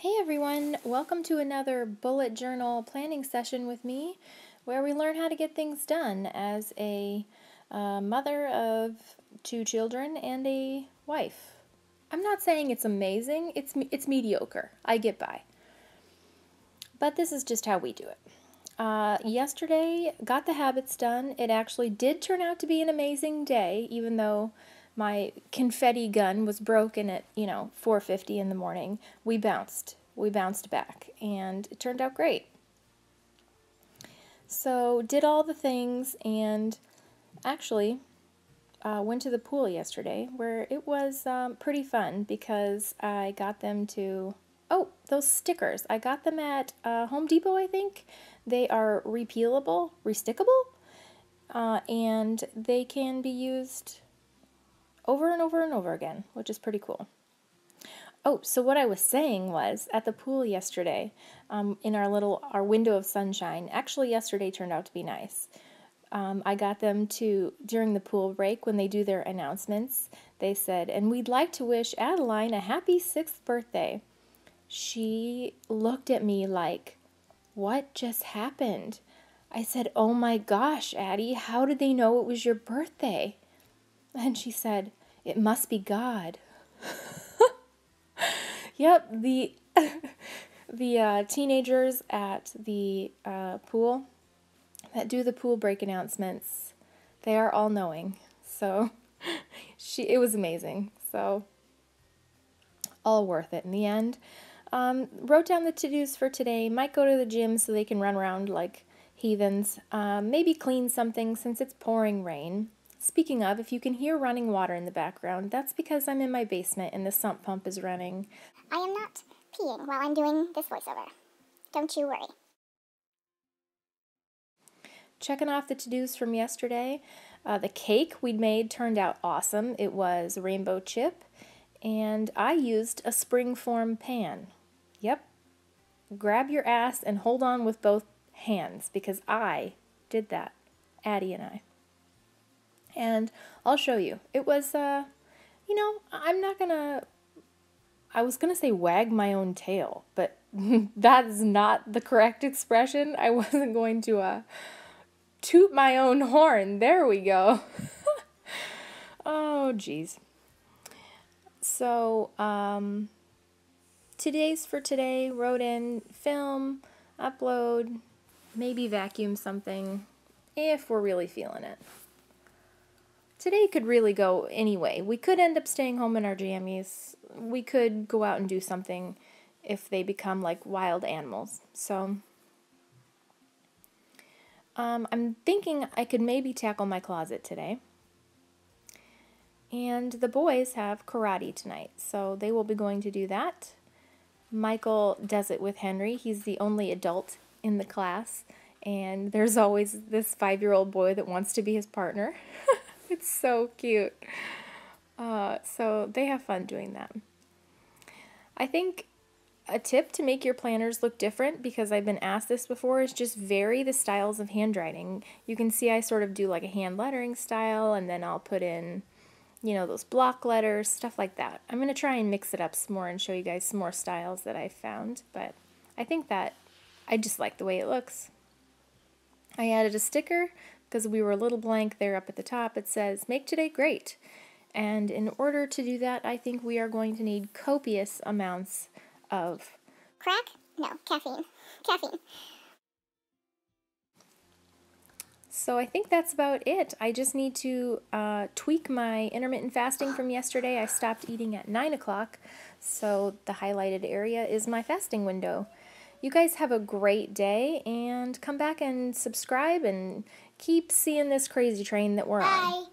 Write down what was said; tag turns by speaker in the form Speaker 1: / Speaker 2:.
Speaker 1: Hey everyone, welcome to another bullet journal planning session with me where we learn how to get things done as a mother of 2 children and a wife. I'm not saying it's amazing, it's mediocre. I get by. But this is just how we do it. Yesterday, got the habits done. It actually did turn out to be an amazing day, even though my confetti gun was broken at, 4:50 in the morning. We bounced back, and it turned out great. So, did all the things, and actually went to the pool yesterday, where it was pretty fun because I got them to... Oh, those stickers. I got them at Home Depot, I think. They are repealable, restickable, and they can be used over and over and over again, which is pretty cool. Oh, so what I was saying was, at the pool yesterday, in our window of sunshine, actually yesterday turned out to be nice. I got them to, during the pool break, when they do their announcements, they said, "And we'd like to wish Adeline a happy 6th birthday." She looked at me like, "What just happened?" I said, "Oh my gosh, Addie, how did they know it was your birthday?" And she said, "It must be God." Yep, the teenagers at the pool that do the pool break announcements, they are all knowing. So it was amazing. So all worth it in the end. Wrote down the to-dos for today. Might go to the gym so they can run around like heathens. Maybe clean something since it's pouring rain. Speaking of, if you can hear running water in the background, that's because I'm in my basement and the sump pump is running.
Speaker 2: I am not peeing while I'm doing this voiceover. Don't you worry.
Speaker 1: Checking off the to-dos from yesterday. The cake we'd made turned out awesome. It was rainbow chip, and I used a springform pan. Yep. Grab your ass and hold on with both hands, because I did that. Addie and I. And I'll show you. It was, I'm not gonna... I was gonna say wag my own tail, but that's not the correct expression. I wasn't going to toot my own horn. There we go. Oh, geez. So, today's for today, wrote in film, upload, maybe vacuum something, if we're really feeling it. Today could really go anyway. We could end up staying home in our jammies. We could go out and do something if they become like wild animals. So, I'm thinking I could maybe tackle my closet today. And the boys have karate tonight, so they will be going to do that. Michael does it with Henry. He's the only adult in the class, and there's always this 5-year-old boy that wants to be his partner. It's so cute. So they have fun doing that. I think a tip to make your planners look different, because I've been asked this before, is just vary the styles of handwriting. You can see I sort of do like a hand lettering style, and then I'll put in, those block letters, stuff like that. I'm going to try and mix it up some more and show you guys some more styles that I've found, but I think that I just like the way it looks. I added a sticker because we were a little blank there up at the top. It says, "Make today great." And in order to do that, I think we are going to need copious amounts of...
Speaker 2: Crack? No, caffeine. Caffeine.
Speaker 1: So I think that's about it. I just need to tweak my intermittent fasting from yesterday. I stopped eating at 9 o'clock, so the highlighted area is my fasting window. You guys have a great day, and come back and subscribe and keep seeing this crazy train that we're on.
Speaker 2: Bye.